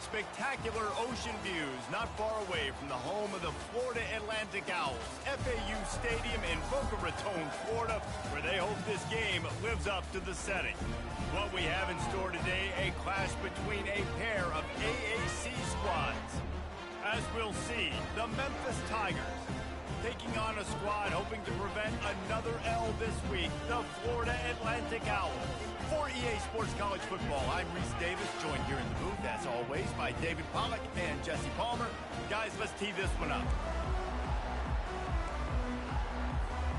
Spectacular ocean views not far away from the home of the Florida Atlantic Owls, FAU Stadium in Boca Raton, Florida, where they hope this game lives up to the setting. What we have in store today, a clash between a pair of AAC squads. As we'll see, the Memphis Tigers taking on a squad hoping to prevent another L this week, the Florida Atlantic Owls. For EA Sports College Football, I'm Reese Davis, joined here in the booth, as always, by David Pollack and Jesse Palmer. Guys, let's tee this one up.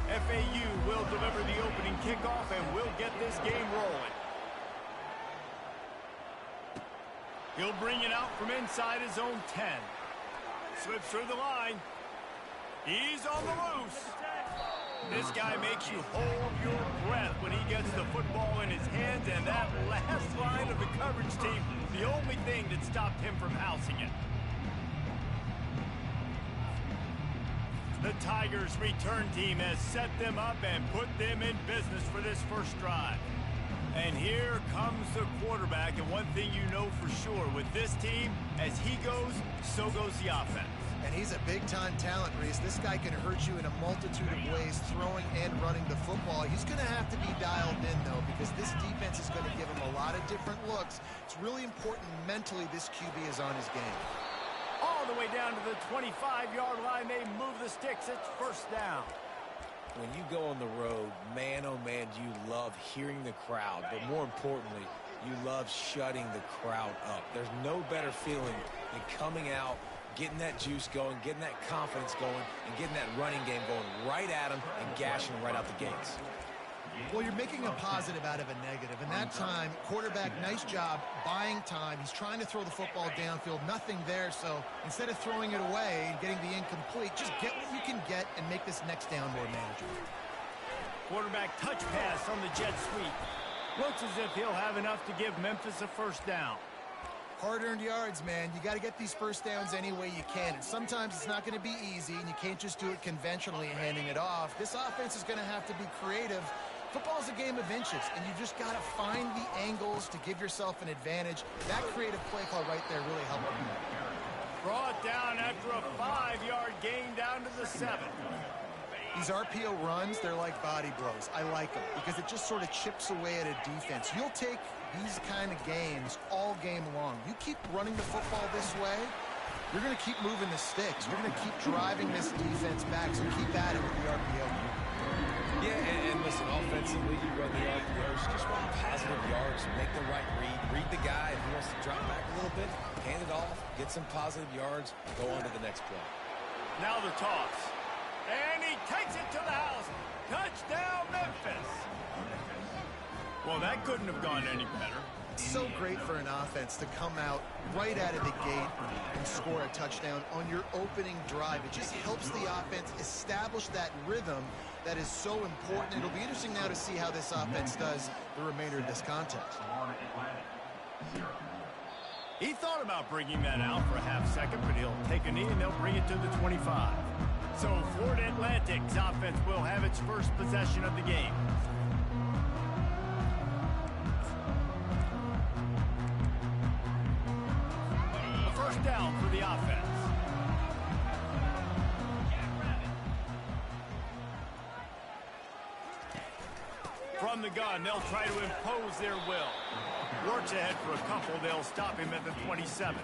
FAU will deliver the opening kickoff, and we'll get this game rolling. He'll bring it out from inside his own 10. Slips through the line. He's on the loose. This guy makes you hold your breath when he gets the football in his hands, and that last line of the coverage team, the only thing that stopped him from housing it. The Tigers' return team has set them up and put them in business for this first drive. And here comes the quarterback, and one thing you know for sure with this team, as he goes, so goes the offense. And he's a big-time talent, Reese. This guy can hurt you in a multitude of ways, throwing and running the football. He's going to have to be dialed in, though, because this defense is going to give him a lot of different looks. It's really important mentally this QB is on his game. All the way down to the 25-yard line, they move the sticks. It's first down. When you go on the road, man, oh man, do you love hearing the crowd, but more importantly, you love shutting the crowd up. There's no better feeling than coming out, getting that juice going, getting that confidence going, and getting that running game going right at them and gashing them right out the gates. Well, you're making a positive out of a negative. And that time, quarterback, nice job buying time. He's trying to throw the football downfield. Nothing there. So instead of throwing it away and getting the incomplete, just get what you can get and make this next down more manageable. Quarterback touch pass on the jet sweep. Looks as if he'll have enough to give Memphis a first down. Hard-earned yards, man. You got to get these first downs any way you can. And sometimes it's not going to be easy, and you can't just do it conventionally handing it off. This offense is going to have to be creative. Football is a game of inches, and you just got to find the angles to give yourself an advantage. That creative play call right there really helped you. Brought down after a 5-yard gain down to the 7. These RPO runs, they're like body blows. I like them because it just sort of chips away at a defense. You'll take these kind of games all game long. You keep running the football this way, you're going to keep moving the sticks. You're going to keep driving this defense back, so keep at it with the RPO. Yeah, and listen, offensively, you run the RPOs, just run positive yards, make the right read the guy. If he wants to drop back a little bit, hand it off, get some positive yards, go on to the next play. Now the toss. And he takes it to the house. Touchdown, Memphis. Well, that couldn't have gone any better. It's so great for an offense to come out right out of the gate and score a touchdown on your opening drive. It just helps the offense establish that rhythm that is so important. It'll be interesting now to see how this offense does the remainder of this contest. He thought about bringing that out for a half second, but he'll take a knee and they'll bring it to the 25. So Florida Atlantic's offense will have its first possession of the game. A first down for the offense. From the gun, they'll try to impose their will. Works ahead for a couple. They'll stop him at the 27.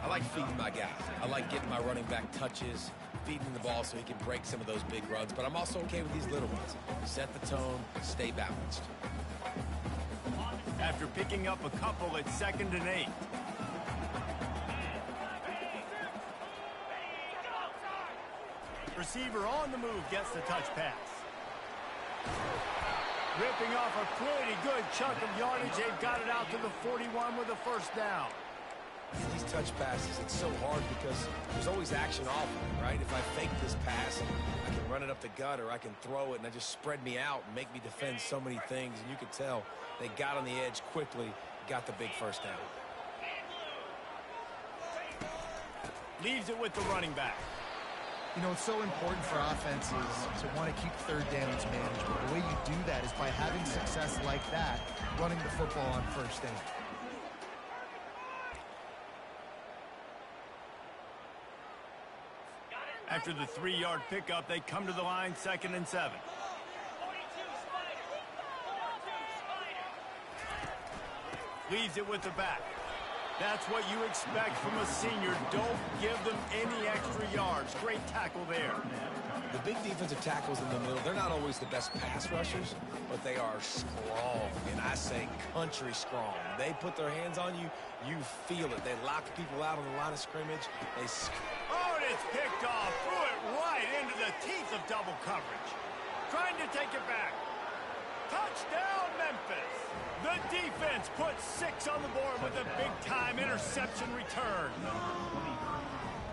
I like feeding my guy. I like getting my running back touches, feeding the ball so he can break some of those big runs. But I'm also okay with these little ones. Set the tone, stay balanced. After picking up a couple, it's 2nd and 8. Receiver on the move gets the touch pass. Ripping off a pretty good chunk of yardage. They've got it out to the 41 with a first down. These touch passes, it's so hard because there's always action off of it, right? If I fake this pass, I can run it up the gut, or I can throw it, and I just spread me out and make me defend so many things. And you can tell they got on the edge quickly, got the big first down. Leaves it with the running back. You know, it's so important for offenses to want to keep third downs manageable. The way you do that is by having success like that, running the football on first down. After the 3-yard pickup, they come to the line, 2nd and 7. Leaves it with the back. That's what you expect from a senior. Don't give them any extra yards. Great tackle there. The big defensive tackles in the middle, they're not always the best pass rushers, but they are strong, and I say country strong. They put their hands on you, you feel it. They lock people out on the line of scrimmage. Oh, and it's picked off. Threw it right into the teeth of double coverage. Trying to take it back. Touchdown, Memphis. The defense puts 6 on the board with a big-time interception return.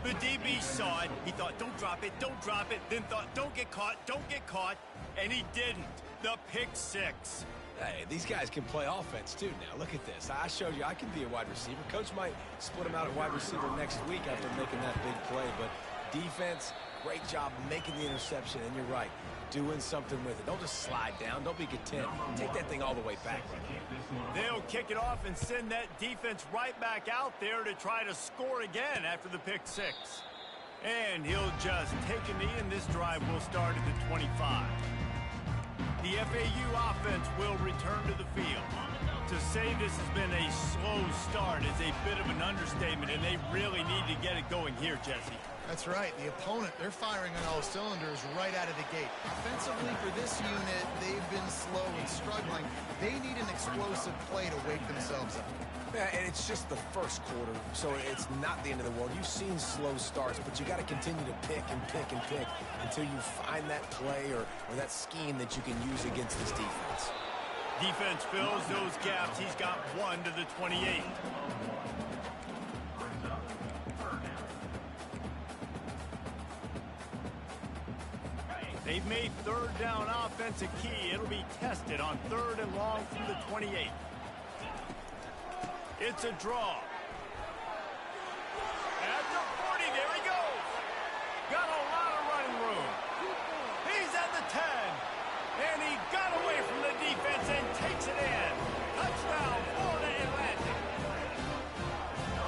The DB saw it. He thought, don't drop it, then thought, don't get caught, and he didn't. The pick 6. Hey, these guys can play offense, too, now. Look at this. I showed you I can be a wide receiver. Coach might split him out at wide receiver next week after making that big play, but defense, great job making the interception, and you're right, doing something with it. Don't just slide down. Don't be content. Take that thing all the way back. They'll kick it off and send that defense right back out there to try to score again after the pick 6. And he'll just take a knee, and this drive will start at the 25. The FAU offense will return to the field. To say this has been a slow start is a bit of an understatement, and they really need to get it going here, Jesse. That's right. The opponent, they're firing on all cylinders right out of the gate. Offensively, for this unit, they've been slow and struggling. They need an explosive play to wake themselves up. Yeah, and it's just the first quarter, so it's not the end of the world. You've seen slow starts, but you got to continue to pick and pick and pick until you find that play or that scheme that you can use against this defense. Defense fills those gaps. He's got 1 to the 28. They've made 3rd down offense a key. It'll be tested on 3rd and long from the 28. It's a draw. At the 40, there he goes. Got a lot of running room. He's at the 10. And he got away from the defense and takes it in. Touchdown, Florida Atlantic.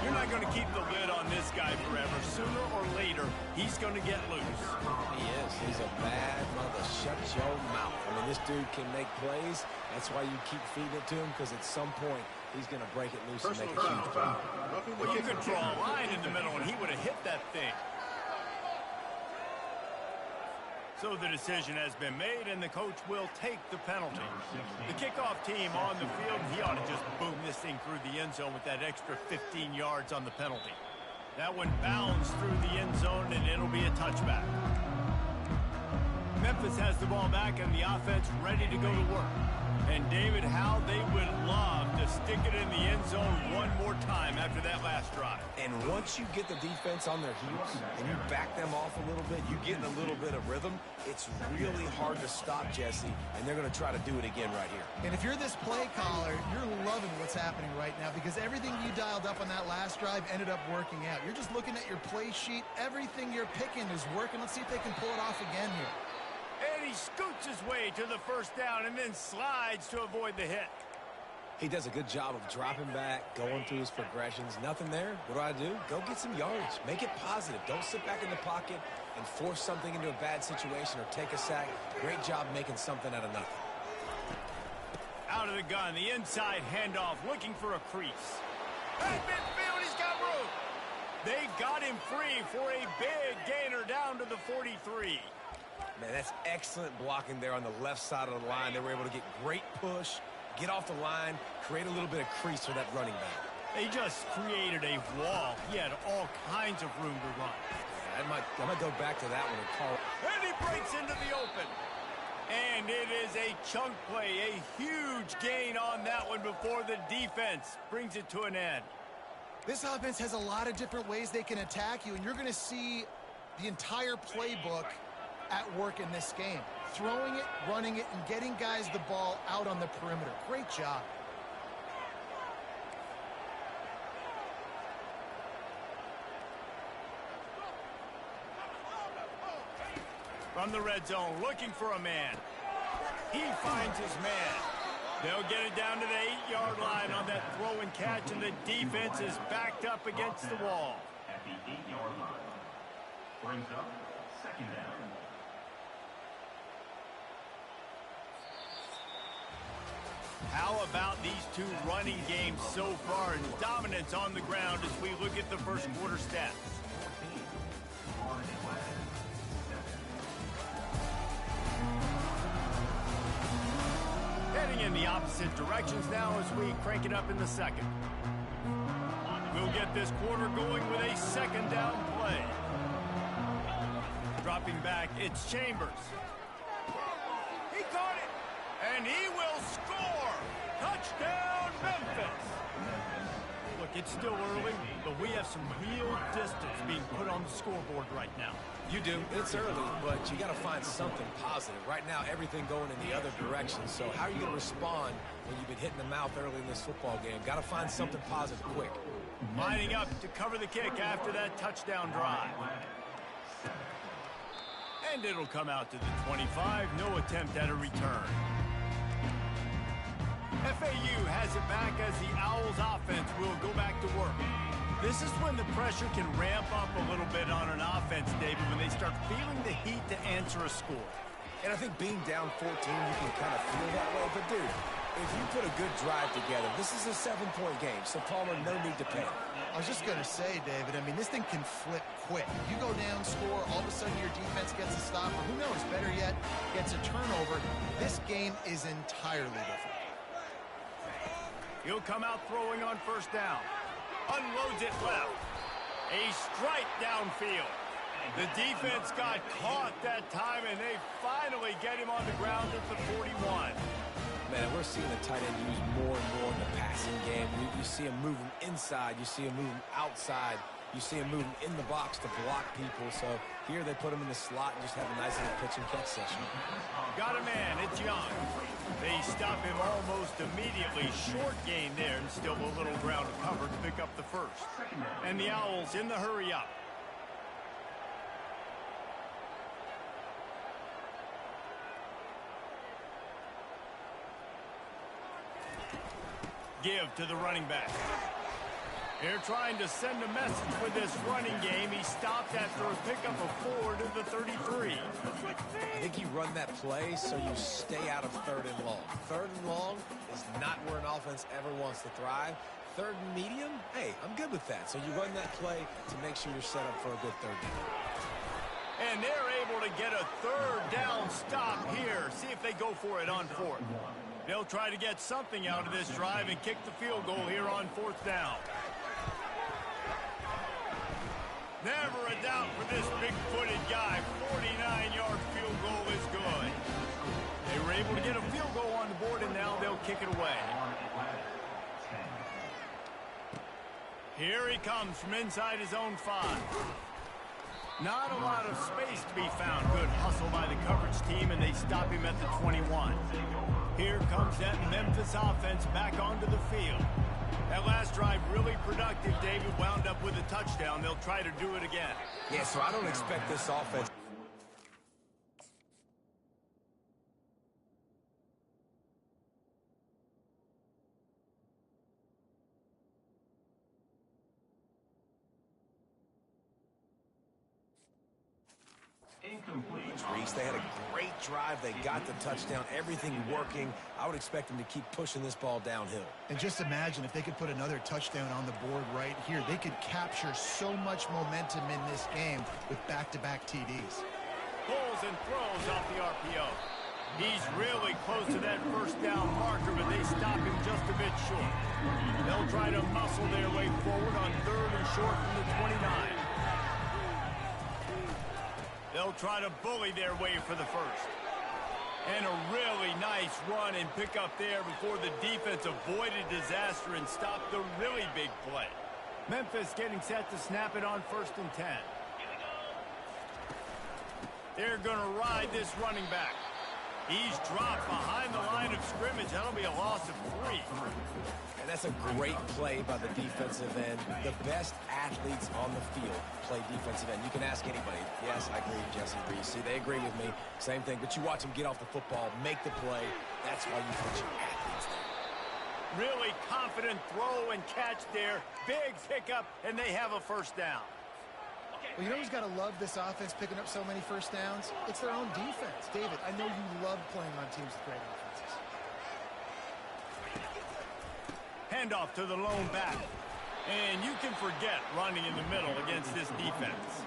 You're not going to keep the lid on this guy forever. Sooner or later, he's going to get loose. He is. He's a bad mother. Shut your mouth. I mean, this dude can make plays. That's why you keep feeding it to him, because at some point, he's going to break it loose and make a huge play. Well, you could draw a line in the middle, and he would have hit that thing. So the decision has been made, and the coach will take the penalty. The kickoff team on the field, he ought to just boom this thing through the end zone with that extra 15 yards on the penalty. That one bounds through the end zone, and it'll be a touchback. Memphis has the ball back, and the offense ready to go to work. And David, how they would love to stick it in the end zone one more time after that last drive. And once you get the defense on their heels and you back them off a little bit, you get in a little bit of rhythm, it's really hard to stop, Jesse, and they're going to try to do it again right here. And if you're this play caller, you're loving what's happening right now because everything you dialed up on that last drive ended up working out. You're just looking at your play sheet. Everything you're picking is working. Let's see if they can pull it off again here. And he scoots his way to the 1st down and then slides to avoid the hit. He does a good job of dropping back, going through his progressions. Nothing there. What do? Go get some yardage. Make it positive. Don't sit back in the pocket and force something into a bad situation or take a sack. Great job making something out of nothing. Out of the gun, the inside handoff, looking for a crease. At midfield, he's got room. They got him free for a big gainer down to the 43. Man, that's excellent blocking there on the left side of the line. They were able to get great push, get off the line, create a little bit of crease for that running back. They just created a wall. He had all kinds of room to run. I might go back to that one and call it. And he breaks into the open. And it is a chunk play, a huge gain on that one before the defense brings it to an end. This offense has a lot of different ways they can attack you, and you're going to see the entire playbook at work in this game. Throwing it, running it, and getting guys the ball out on the perimeter. Great job. From the red zone, looking for a man. He finds his man. They'll get it down to the 8-yard line on that throw and catch, and the defense is backed up against the wall. At the 8-yard line. Brings up How about these two running games so far and dominance on the ground as we look at the first quarter stats? Heading in the opposite directions now as we crank it up in the second. We'll get this quarter going with a second down play. Dropping back, it's Chambers. He caught it, and he will score! Touchdown, Memphis! Look, it's still early, but we have some real distance being put on the scoreboard right now. You do. It's early, but you got to find something positive. Right now, everything going in the other direction. So how are you going to respond when you've been hitting the mouth early in this football game? Got to find something positive quick. Lining up to cover the kick after that touchdown drive. And it'll come out to the 25. No attempt at a return. FAU has it back as the Owls offense will go back to work. This is when the pressure can ramp up a little bit on an offense, David, when they start feeling the heat to answer a score. And I think being down 14, you can kind of feel that way. But, dude, if you put a good drive together, this is a 7-point game. So, Palmer, no need to panic. I was just going to say, David, I mean, this thing can flip quick. You go down, score, all of a sudden your defense gets a stop, or who knows, better yet, gets a turnover. This game is entirely different. He'll come out throwing on first down. Unloads it left. A strike downfield. The defense got caught that time, and they finally get him on the ground at the 41. Man, we're seeing the tight end used more and more in the passing game. You see him moving inside. You see him moving outside. You see him moving in the box to block people. So here they put him in the slot and just have a nice little pitch and catch session. Got a man. It's Young. They stop him almost immediately. Short gain there and still a little ground to cover to pick up the first. And the Owls in the hurry up. Give to the running back. They're trying to send a message with this running game. He stopped after a pickup of 4 to the 33. I think you run that play so you stay out of 3rd and long. 3rd and long is not where an offense ever wants to thrive. 3rd and medium, hey, I'm good with that. So you run that play to make sure you're set up for a good 3rd down. And they're able to get a 3rd down stop here. See if they go for it on 4th. They'll try to get something out of this drive and kick the field goal here on 4th down. Never a doubt for this big-footed guy. 49-yard field goal is good. They were able to get a field goal on the board, and now they'll kick it away. Here he comes from inside his own 5. Not a lot of space to be found. Good hustle by the coverage team, and they stop him at the 21. Here comes that Memphis offense back onto the field. That last drive really productive. David wound up with a touchdown. They'll try to do it again. Yeah, so I don't expect this offense. Reese, they had a great drive. They got the touchdown. Everything working. I would expect them to keep pushing this ball downhill. And just imagine if they could put another touchdown on the board right here. They could capture so much momentum in this game with back-to-back TDs. Pulls and throws off the RPO. He's really close to that first down marker, but they stop him just a bit short. They'll try to muscle their way forward on 3rd and short from the 29. They'll try to bully their way for the first. And a really nice run and pick up there before the defense avoided disaster and stopped the really big play. Memphis getting set to snap it on 1st and 10. They're going to ride this running back. He's dropped behind the line of scrimmage. That'll be a loss of 3. And that's a great play by the defensive end. The best athletes on the field play defensive end. You can ask anybody. Yes, I agree, Jesse Reese. See, they agree with me. Same thing. But you watch them get off the football, make the play. That's why you put your athletes there. Really confident throw and catch there. Big pickup, and they have a first down. Well, you know who's got to love this offense picking up so many first downs? It's their own defense. David, I know you love playing on teams with great offenses. Handoff to the lone back. And you can forget running in the middle against this defense.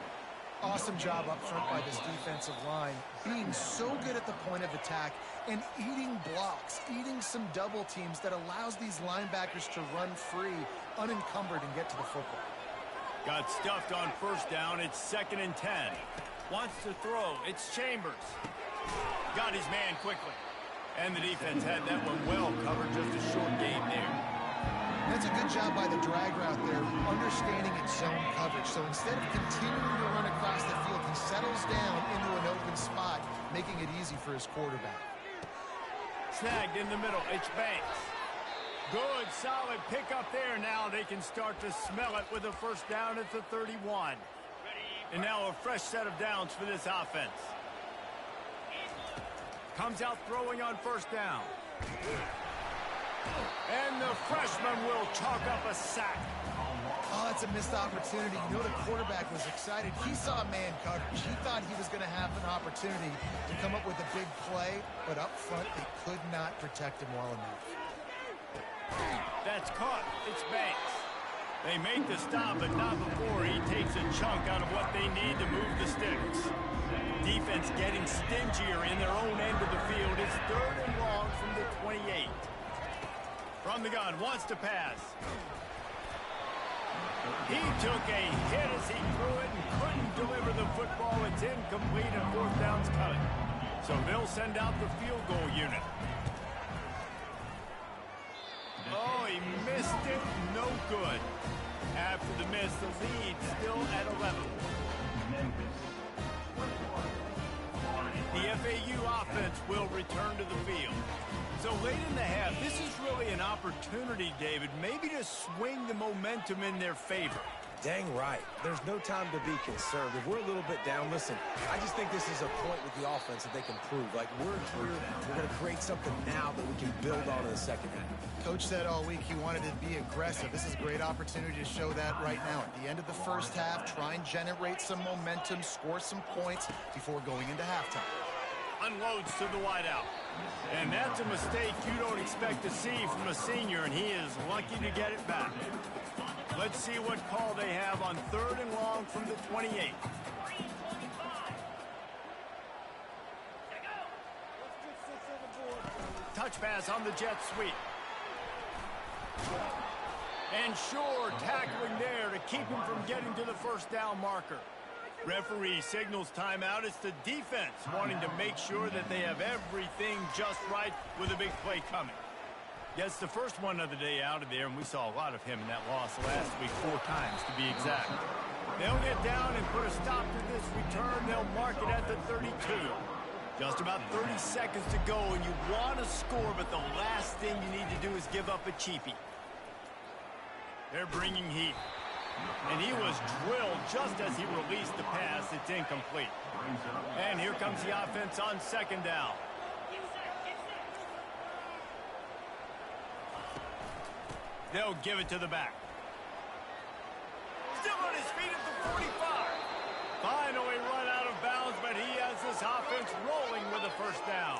Awesome job up front by this defensive line, being so good at the point of attack and eating blocks, eating some double teams that allows these linebackers to run free, unencumbered, and get to the football. Got stuffed on first down. It's 2nd and 10. Wants to throw. It's Chambers. Got his man quickly. And the defense had that one well covered. Just a short gain there. That's a good job by the drag route there, understanding its zone coverage. So instead of continuing to run across the field, he settles down into an open spot, making it easy for his quarterback. Snagged in the middle. It's Banks. Good, solid pickup there. Now they can start to smell it with a first down at the 31. And now a fresh set of downs for this offense. Comes out throwing on first down. And the freshman will chalk up a sack. Oh, it's a missed opportunity. You know the quarterback was excited. He saw man coverage. He thought he was going to have an opportunity to come up with a big play, but up front they could not protect him well enough. That's caught. It's Banks. They make the stop, but not before he takes a chunk out of what they need to move the sticks. Defense getting stingier in their own end of the field. It's 3rd and long from the 28. From the gun, wants to pass. He took a hit as he threw it and couldn't deliver the football. It's incomplete and 4th down's coming. So they'll send out the field goal unit. Oh, he missed it. No good. After the miss, the lead still at 11. The FAU offense will return to the field. So late in the half, this is really an opportunity, David, maybe to swing the momentum in their favor. Dang right. There's no time to be concerned. If we're a little bit down, listen, I just think this is a point with the offense that they can prove. Like, we're here, we're going to create something now that we can build on in the second half. Coach said all week he wanted to be aggressive. This is a great opportunity to show that right now. At the end of the first half, try and generate some momentum, score some points before going into halftime. Unloads to the wideout. And that's a mistake you don't expect to see from a senior, and he is lucky to get it back. Let's see what call they have on 3rd and long from the 28. Touch pass on the jet sweep. And sure, tackling there to keep him from getting to the first down marker. Referee signals timeout. It's the defense wanting to make sure that they have everything just right with a big play coming. Gets the first one of the day out of there, and we saw a lot of him in that loss last week, 4 times to be exact. They'll get down and put a stop to this return. They'll mark it at the 32. Just about 30 seconds to go, and you want to score, but the last thing you need to do is give up a cheapie. They're bringing heat. And he was drilled just as he released the pass. It's incomplete. And here comes the offense on 2nd down. They'll give it to the back. Still on his feet at the 45. Finally run out of bounds, but he has this offense rolling with a first down.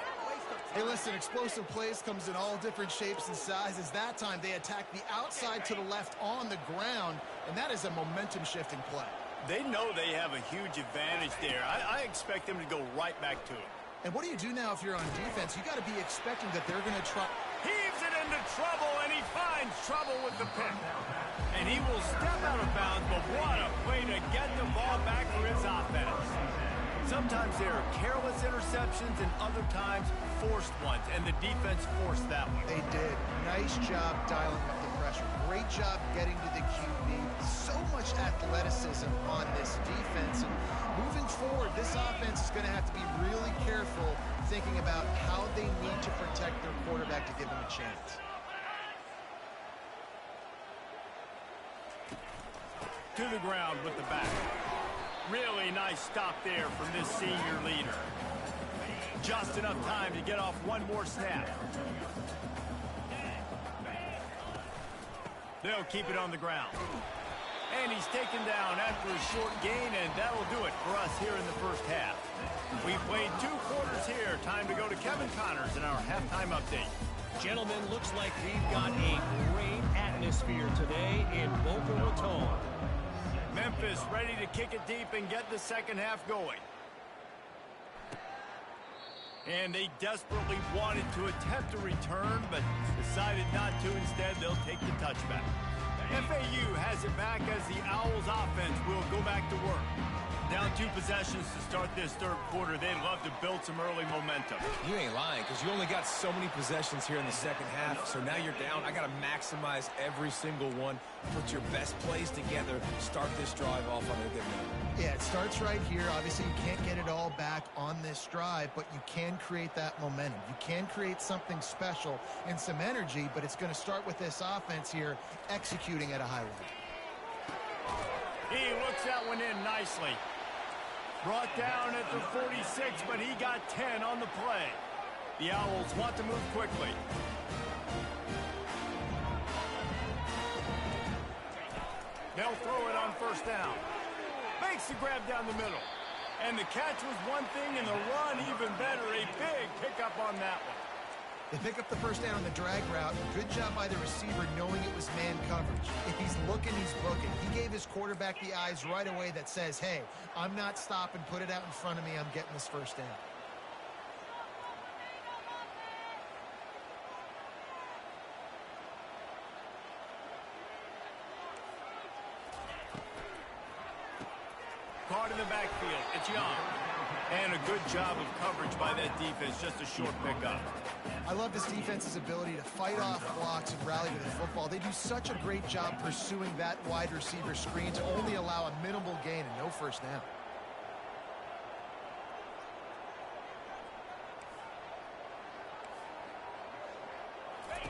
Hey, listen, explosive plays comes in all different shapes and sizes. That time, they attack the outside to the left on the ground, and that is a momentum-shifting play. They know they have a huge advantage there. I expect them to go right back to it. And what do you do now if you're on defense? You got to be expecting that they're going to try. Heaves it into trouble, and he finds trouble with the pick. And he will step out of bounds, but what a play to get the ball back for his offense. Sometimes there are careless interceptions and other times forced ones, and the defense forced that one. They did. Nice job dialing up the pressure. Great job getting to the QB. So much athleticism on this defense. And moving forward, this offense is going to have to be really careful thinking about how they need to protect their quarterback to give him a chance. To the ground with the back. Really nice stop there from this senior leader. Just enough time to get off one more snap. They'll keep it on the ground. And he's taken down after a short gain, and that'll do it for us here in the first half. We played 2 quarters here. Time to go to Kevin Connors in our halftime update. Gentlemen, looks like we've got a great atmosphere today in Boca Raton. Memphis ready to kick it deep and get the second half going. And they desperately wanted to attempt a return, but decided not to. Instead, they'll take the touchback. FAU has it back as the Owls offense will go back to work. Down 2 possessions to start this third quarter. They'd love to build some early momentum. You ain't lying, because you only got so many possessions here in the second half, so now you're down. I got to maximize every single one. Put your best plays together. Start this drive off on a good note. Yeah, it starts right here. Obviously, you can't get it all back on this drive, but you can create that momentum. You can create something special and some energy, but it's going to start with this offense here executing at a high level. He looks that one in nicely. Brought down at the 46, but he got 10 on the play. The Owls want to move quickly. They'll throw it on first down. Makes the grab down the middle. And the catch was one thing, and the run even better. A big pickup on that one. They pick up the first down on the drag route. Good job by the receiver knowing it was man coverage. If he's looking, he's booking. He gave his quarterback the eyes right away that says, hey, I'm not stopping. Put it out in front of me. I'm getting this first down. Caught in the backfield. It's Young. And a good job of coverage by that defense. Just a short pickup. I love this defense's ability to fight off blocks and rally to the football. They do such a great job pursuing that wide receiver screen to only allow a minimal gain and no first down.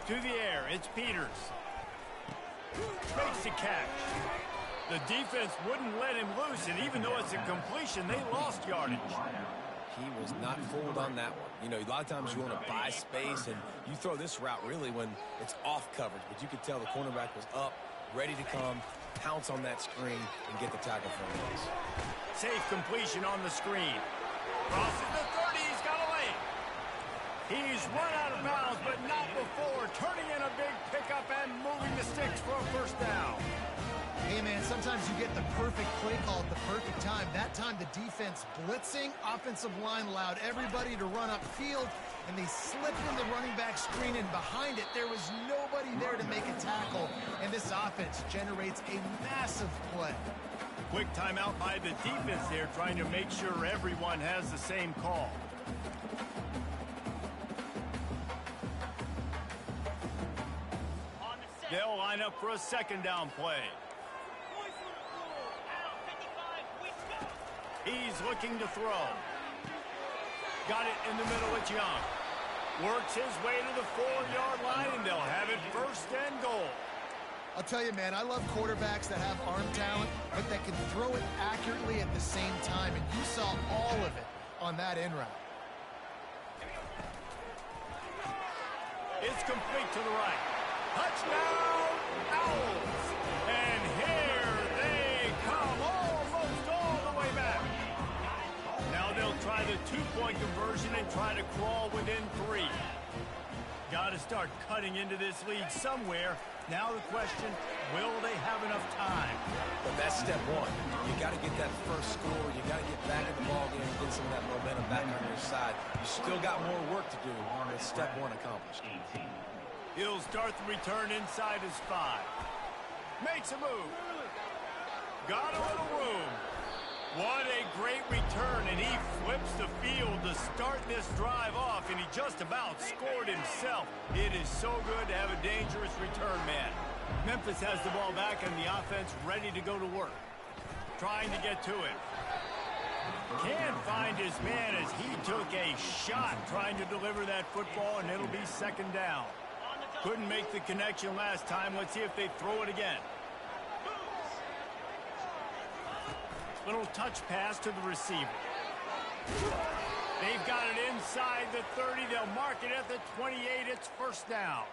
To the air, it's Peters. Makes the catch. The defense wouldn't let him loose, and even though it's a completion, they lost yardage. He was not fooled on that one. You know, a lot of times you want to buy space, and you throw this route really when it's off coverage. But you could tell the cornerback was up, ready to come, pounce on that screen, and get the tackle for him. Safe completion on the screen. Crosses the 30, he's got a lane. He's run out of bounds, but not before. Turning in a big pickup and moving the sticks for a first down. Hey, man, sometimes you get the perfect play call at the perfect time. That time, the defense blitzing, offensive line allowed everybody to run upfield, and they slipped in the running back screen, and behind it, there was nobody there to make a tackle, and this offense generates a massive play. Quick timeout by the defense there, trying to make sure everyone has the same call. They'll line up for a second down play. He's looking to throw. Got it in the middle with Young. Works his way to the 4-yard line, and they'll have it first and goal. I'll tell you, man, I love quarterbacks that have arm talent, but that can throw it accurately at the same time, and you saw all of it on that in route. It's complete to the right. Touchdown, Owls! And here they come, almost all the way back. Now they'll try the 2-point conversion and try to crawl within 3. Got to start cutting into this lead somewhere. Now the question, will they have enough time? But that's step one. You got to get that first score. You got to get back in the ballgame and get some of that momentum back on your side. You still got more work to do, but step one accomplished. He'll start the return inside his 5. Makes a move. Got a little room. What a great return, and he flips the field to start this drive off, and he just about scored himself. It is so good to have a dangerous return man. Memphis has the ball back, and the offense ready to go to work. Trying to get to him. Can't find his man as he took a shot trying to deliver that football, and it'll be second down. Couldn't make the connection last time. Let's see if they throw it again. Little touch pass to the receiver. They've got it inside the 30. They'll mark it at the 28. It's first down.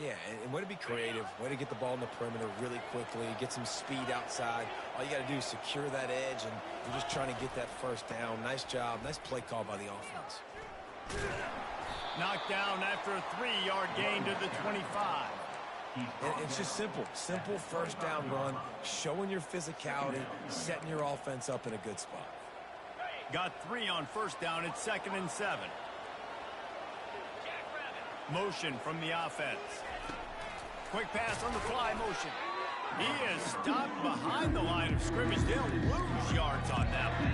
Yeah, and way to be creative, way to get the ball in the perimeter really quickly, get some speed outside. All you got to do is secure that edge, and you're just trying to get that first down. Nice job. Nice play call by the offense. Knocked down after a 3-yard gain to the 25. And it's just simple. Simple first down run, showing your physicality, setting your offense up in a good spot. Got 3 on first down. It's 2nd and 7. Motion from the offense. Quick pass on the fly motion. He is stopped behind the line of scrimmage. They'll lose yards on that one.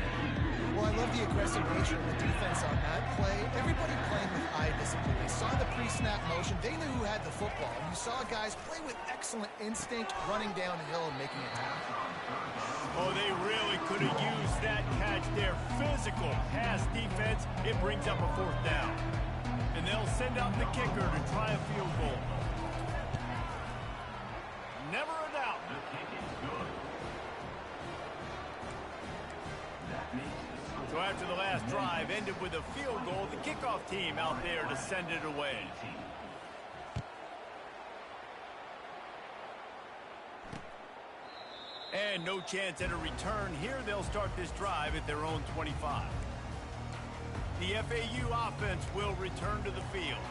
Well, I love the aggressive nature of the defense on that play. Everybody playing with eye discipline. They saw the pre-snap motion. They knew who had the football. And you saw guys play with excellent instinct, running down the hill and making a tackle. Oh, they really could have used that catch there. Physical pass defense. It brings up a 4th down. And they'll send out the kicker to try a field goal. Never a doubt. So after the last drive ended with a field goal, the kickoff team out there to send it away. And no chance at a return here. They'll start this drive at their own 25. The FAU offense will return to the field.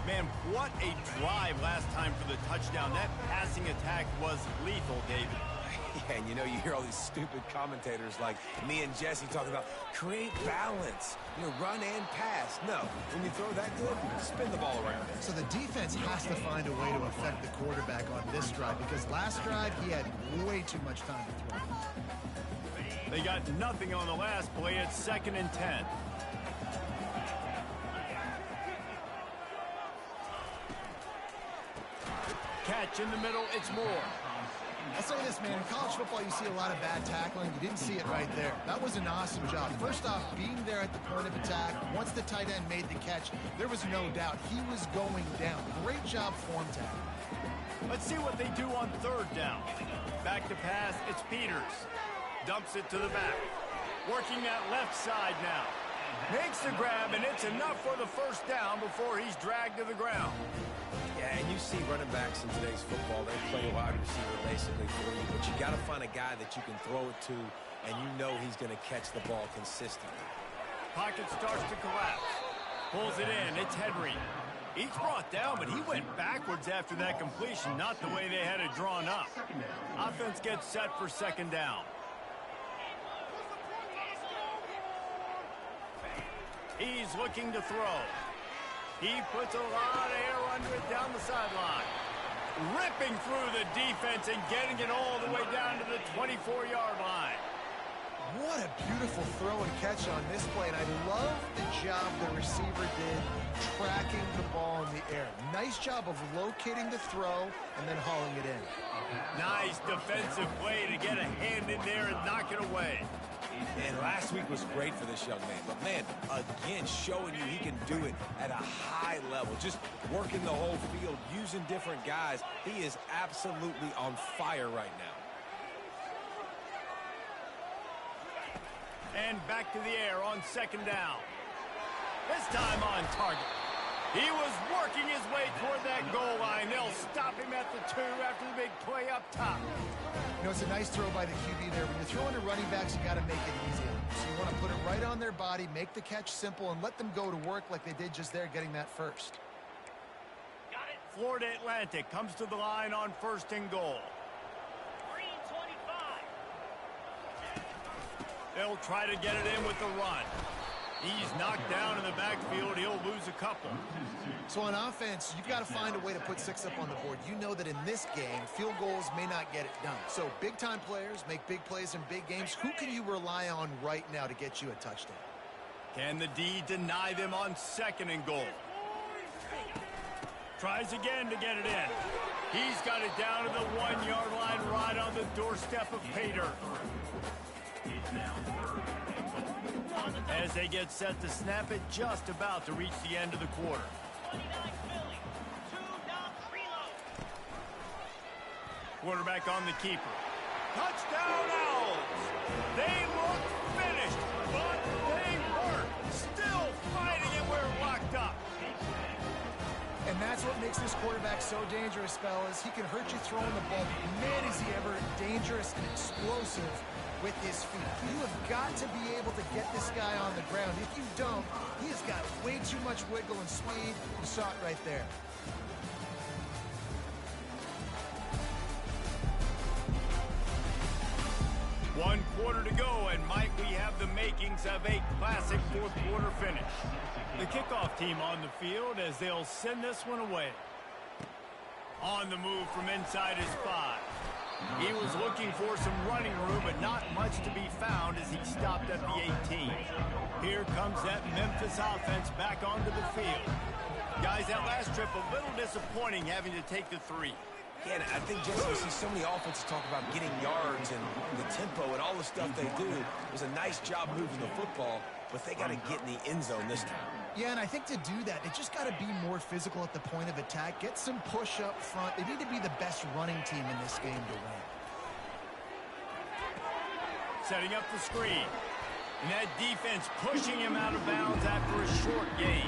Man, what a drive last time for the touchdown. That passing attack was lethal, David. Yeah, and you know, you hear all these stupid commentators like me and Jesse talking about create balance, run and pass. No, when you throw that good, spin the ball around. So the defense has to find a way to affect the quarterback on this drive because last drive he had way too much time to throw. They got nothing on the last play. It's 2nd and 10. Catch in the middle, it's Moore. I'll say this, man, in college football you see a lot of bad tackling. You didn't see it right there. That was an awesome job. First off, being there at the point of attack, once the tight end made the catch, there was no doubt he was going down. Great job form tackle. Let's see what they do on 3rd down. Back to pass, it's Peters. Dumps it to the back. Working that left side now. Makes the grab, and it's enough for the first down before he's dragged to the ground. Yeah, and you see running backs in today's football, they play a wide receiver basically for you, but you got to find a guy that you can throw it to, and you know he's going to catch the ball consistently. Pocket starts to collapse. Pulls it in. It's Henry. He's brought down, but he went backwards after that completion, not the way they had it drawn up. Offense gets set for 2nd down. He's looking to throw. He puts a lot of air under it down the sideline. Ripping through the defense and getting it all the way down to the 24-yard line. What a beautiful throw and catch on this play, and I love the job the receiver did tracking the ball in the air. Nice job of locating the throw and then hauling it in. Nice defensive play to get a hand in there and knock it away. And last week was great for this young man. But, man, again, showing you he can do it at a high level. Just working the whole field, using different guys. He is absolutely on fire right now. And back to the air on 2nd down. This time on target. He was working his way toward that goal line. They'll stop him at the 2 after the big play up top. It's a nice throw by the QB there. When you're throwing to running backs, you got to make it easy. So you want to put it right on their body, make the catch simple, and let them go to work like they did just there, getting that first. Got it. Florida Atlantic comes to the line on 1st and goal. Green 25. They'll try to get it in with the run. He's knocked down in the backfield. He'll lose a couple. So on offense, you've got to find a way to put 6 up on the board. You know that in this game, field goals may not get it done. So big-time players make big plays in big games. Who can you rely on right now to get you a touchdown? Can the D deny them on 2nd and goal? Tries again to get it in. He's got it down to the 1-yard line right on the doorstep of Pater. As they get set to snap it, just about to reach the end of the quarter. 29 Philly. 2-down reload. Quarterback on the keeper. Touchdown Owls! They look finished, but they weren't. Still fighting, and we're locked up. And that's what makes makes this quarterback so dangerous, fellas. He can hurt you throwing the ball. Man, is he ever dangerous and explosive with his feet. You have got to be able to get this guy on the ground. If you don't, he has got way too much wiggle and speed. You saw it right there. One quarter to go, and might we have the makings of a classic fourth quarter finish. The kickoff team on the field as they'll send this one away. On the move from inside his 5. He was looking for some running room, but not much to be found as he stopped at the 18. Here comes that Memphis offense back onto the field. Guys, that last trip a little disappointing having to take the 3. Yeah, and I think, Jesse, you see so many offenses talk about getting yards and the tempo and all the stuff they do. It was a nice job moving the football, but they got to get in the end zone this time. Yeah, and I think to do that, they just got to be more physical at the point of attack. Get some push up front. They need to be the best running team in this game to win. Setting up the screen. And that defense pushing him out of bounds after a short gain.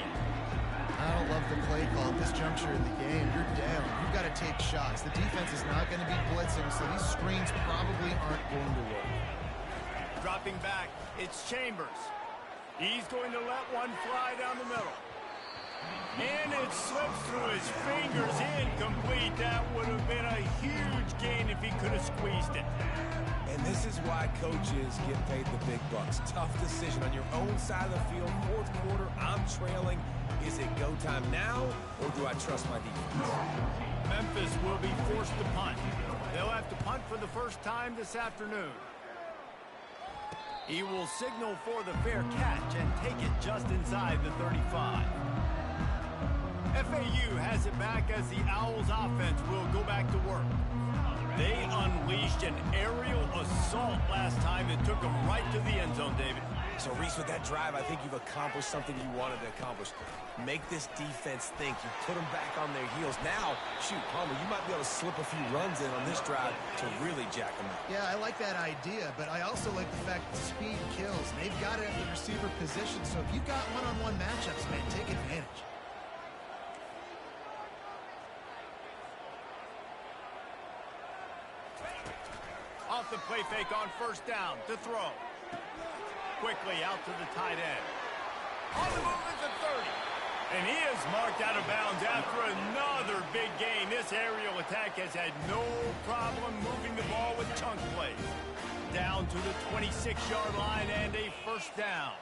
I don't love the play call at this juncture in the game. You're down. You've got to take shots. The defense is not going to be blitzing, so these screens probably aren't going to work. Dropping back, it's Chambers. He's going to let one fly down the middle. And it slips through his fingers, incomplete. That would have been a huge gain if he could have squeezed it. And this is why coaches get paid the big bucks. Tough decision on your own side of the field. Fourth quarter, I'm trailing. Is it go time now, or do I trust my defense? Memphis will be forced to punt. They'll have to punt for the first time this afternoon. He will signal for the fair catch and take it just inside the 35. FAU has it back as the Owls offense will go back to work. They unleashed an aerial assault last time that took them right to the end zone, David. So, Reese, with that drive, I think you've accomplished something you wanted to accomplish. Make this defense think. You put them back on their heels. Now, shoot, Palmer, you might be able to slip a few runs in on this drive to really jack them up. Yeah, I like that idea, but I also like the fact that speed kills. They've got it at the receiver position, so if you've got one-on-one matchups, man, take advantage. Off the play fake on first down to throw. Quickly out to the tight end. On the move at the 30. And he is marked out of bounds after another big gain. This aerial attack has had no problem moving the ball with chunk plays. Down to the 26-yard line and a first down.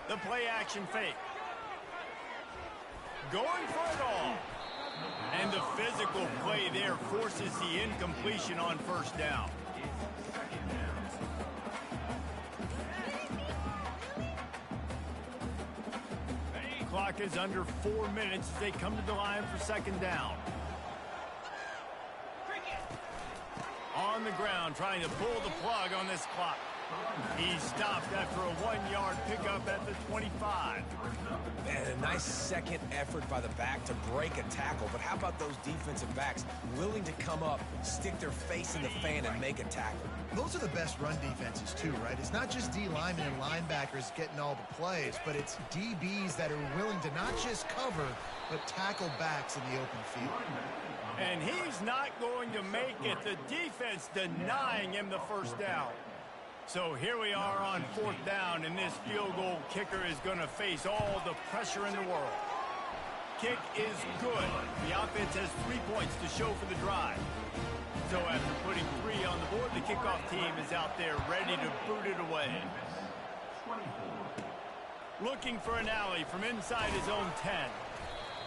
The play action fake. Going for it all. And the physical play there forces the incompletion on first down. Clock is under 4 minutes as they come to the line for second down. On the ground, trying to pull the plug on this clock. He stopped after a 1-yard pickup at the 25. Man, a nice second effort by the back to break a tackle. But how about those defensive backs willing to come up, stick their face in the fan, and make a tackle? Those are the best run defenses, too, right? It's not just D linemen and linebackers getting all the plays, but it's DBs that are willing to not just cover, but tackle backs in the open field. And he's not going to make it. The defense denying him the first down. So here we are on fourth down, and this field goal kicker is going to face all the pressure in the world. Kick is good. The offense has 3 points to show for the drive. So after putting 3 on the board, the kickoff team is out there ready to boot it away. Looking for an alley from inside his own 10.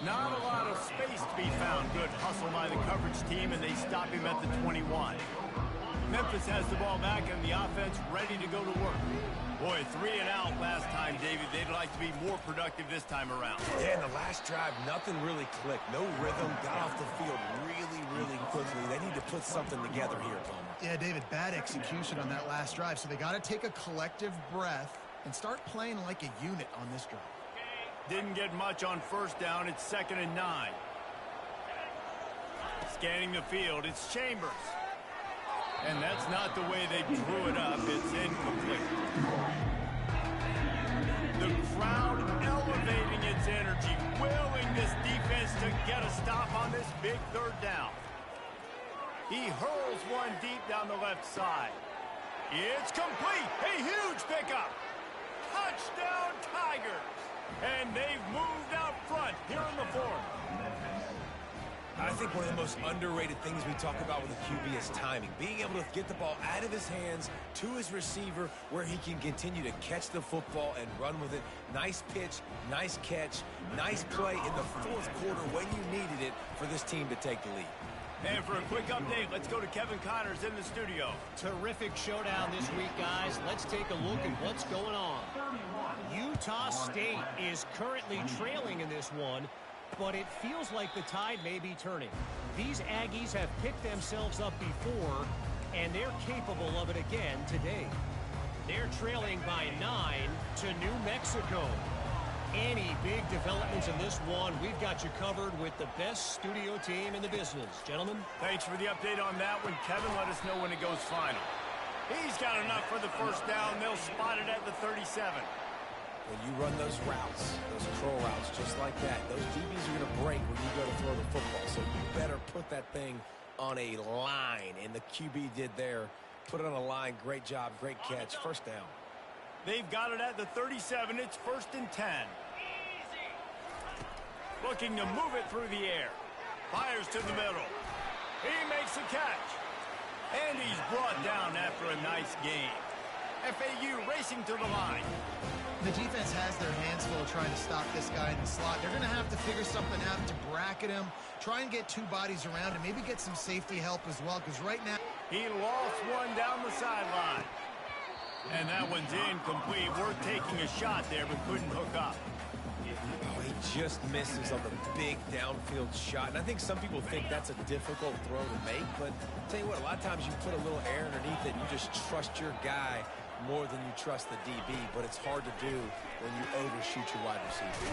Not a lot of space to be found. Good hustle by the coverage team, and they stop him at the 21. Memphis has the ball back and the offense ready to go to work. Boy, 3 and out last time, David. They'd like to be more productive this time around. Yeah, in the last drive, nothing really clicked. No rhythm, got off the field really quickly. They need to put something together here, Palmer. Yeah, David, bad execution on that last drive, so they got to take a collective breath and start playing like a unit on this drive. Didn't get much on first down. It's 2nd and 9. Scanning the field, it's Chambers. And that's not the way they drew it up. It's incomplete. The crowd elevating its energy to get a stop on this big third down. He hurls one deep down the left side. It's complete. A huge pickup. Touchdown Tigers. And they've moved out front here in the fourth. I think one of the most underrated things we talk about with a QB is timing. Being able to get the ball out of his hands to his receiver where he can continue to catch the football and run with it. Nice pitch, nice catch, nice play in the fourth quarter when you needed it for this team to take the lead. And for a quick update, let's go to Kevin Connors in the studio. Terrific showdown this week, guys. Let's take a look at what's going on. Utah State is currently trailing in this one, but it feels like the tide may be turning. These Aggies have picked themselves up before, and they're capable of it again today. They're trailing by 9 to New Mexico. Any big developments in this one, we've got you covered with the best studio team in the business. Gentlemen. Thanks for the update on that one. Kevin, let us know when it goes final. He's got enough for the first down. They'll spot it at the 37. When you run those routes, those curl routes just like that, those DBs are going to break when you go to throw the football. So you better put that thing on a line, and the QB did there. Put it on a line. Great job. Great catch. First down. They've got it at the 37. It's 1st and 10. Looking to move it through the air. Fires to the middle. He makes a catch. And he's brought down after a nice gain. FAU racing to the line. The defense has their hands full trying to stop this guy in the slot. They're going to have to figure something out to bracket him, try and get two bodies around him, maybe get some safety help as well, because right now he lost one down the sideline. And that one's incomplete. Worth taking a shot there, but couldn't hook up. Oh, he just misses on the big downfield shot. And I think some people think that's a difficult throw to make, but I'll tell you what, a lot of times you put a little air underneath it and you just trust your guy more than you trust the DB, but it's hard to do when you overshoot your wide receiver.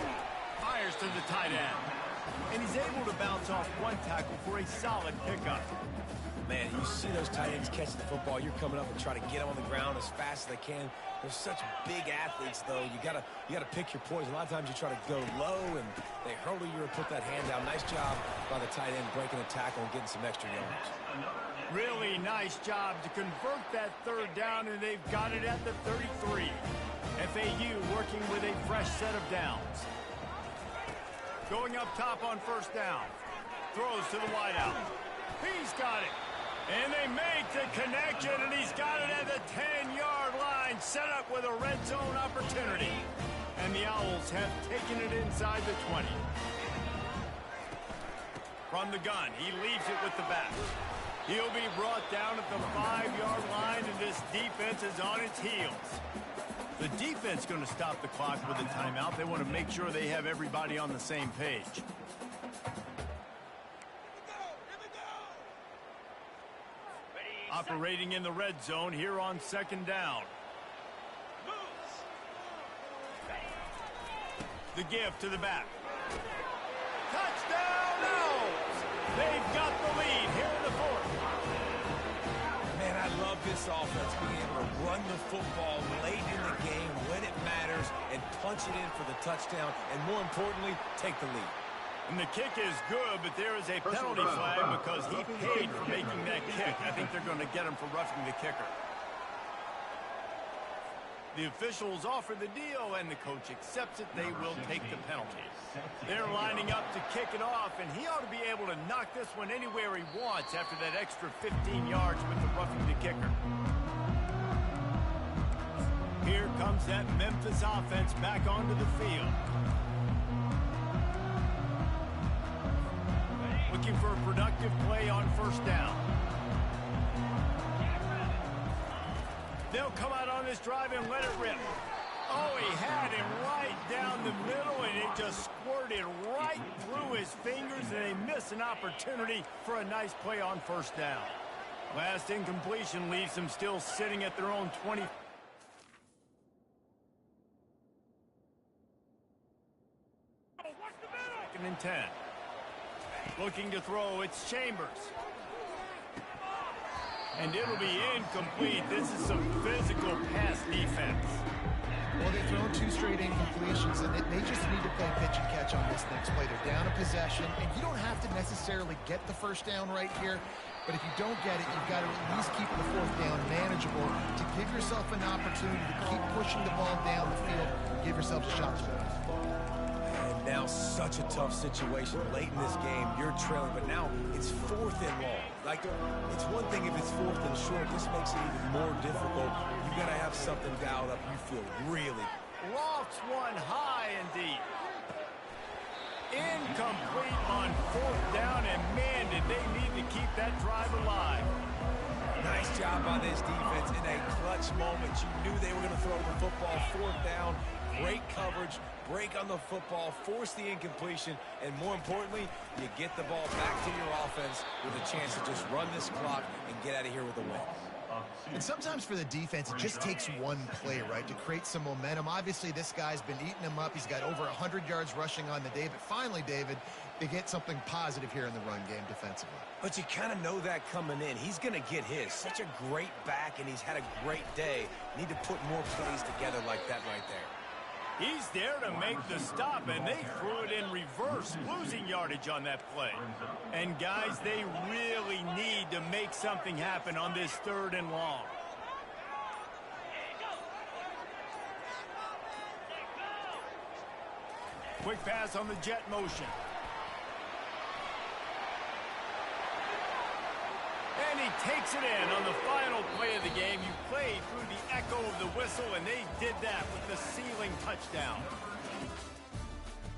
Fires to the tight end. And he's able to bounce off one tackle for a solid pickup. Man, you see those tight ends catching the football, you're coming up and try to get them on the ground as fast as they can. They're such big athletes, though. You gotta pick your poison. A lot of times you try to go low, and they hurdle you or put that hand down. Nice job by the tight end breaking a tackle and getting some extra yards. Really nice job to convert that third down, and they've got it at the 33. FAU working with a fresh set of downs. Going up top on first down. Throws to the wideout. He's got it. And they make the connection, and he's got it at the 10-yard line, set up with a red zone opportunity. And the Owls have taken it inside the 20. From the gun, he leaves it with the back. He'll be brought down at the 5-yard line, and this defense is on its heels. The defense going to stop the clock with a timeout. They want to make sure they have everybody on the same page. Operating in the red zone here on second down. The give to the back. Touchdown Owls! They've got the lead here in the fourth. Man, I love this offense, being able to run the football late in the game when it matters and punch it in for the touchdown, and more importantly, take the lead. And the kick is good, but there is a penalty flag because he paid for making that kick. I think they're going to get him for roughing the kicker. The officials offer the deal, and the coach accepts it. They will take the penalty. They're lining up to kick it off, and he ought to be able to knock this one anywhere he wants after that extra 15 yards with the roughing the kicker. Here comes that Memphis offense back onto the field. Looking for a productive play on first down. They'll come out on this drive and let it rip. Oh, he had him right down the middle, and it just squirted right through his fingers, and they miss an opportunity for a nice play on first down. Last incompletion leaves them still sitting at their own 20. Second and 10. Looking to throw, it's Chambers. And it'll be incomplete. This is some physical pass defense. Well, they've thrown two straight incompletions, and they just need to play pitch and catch on this next play. They're down a possession, and you don't have to necessarily get the first down right here, but if you don't get it, you've got to at least keep the fourth down manageable to give yourself an opportunity to keep pushing the ball down the field, give yourself a shot to win. And now such a tough situation late in this game. You're trailing, but now it's 4th and long. Like, it's one thing if it's 4th and short. This makes it even more difficult. You got to have something dialed up. You feel really. Lofts one high and deep. Incomplete on 4th down, and man, did they need to keep that drive alive. Nice job by this defense in a clutch moment. You knew they were going to throw the football. 4th down, great coverage, break on the football, force the incompletion, and more importantly, you get the ball back to your offense with a chance to just run this clock and get out of here with a win. And sometimes for the defense, it just takes one play, right, to create some momentum. Obviously, this guy's been eating them up. He's got over 100 yards rushing on the day. But finally, David, they get something positive here in the run game defensively. But you kind of know that coming in. He's going to get his. Such a great back, and he's had a great day. Need to put more plays together like that right there. He's there to make the stop, and they threw it in reverse, losing yardage on that play. And, guys, they really need to make something happen on this 3rd and long. Quick pass on the jet motion. And he takes it in on the final play of the game. You played through the echo of the whistle, and they did that with the sealing touchdown.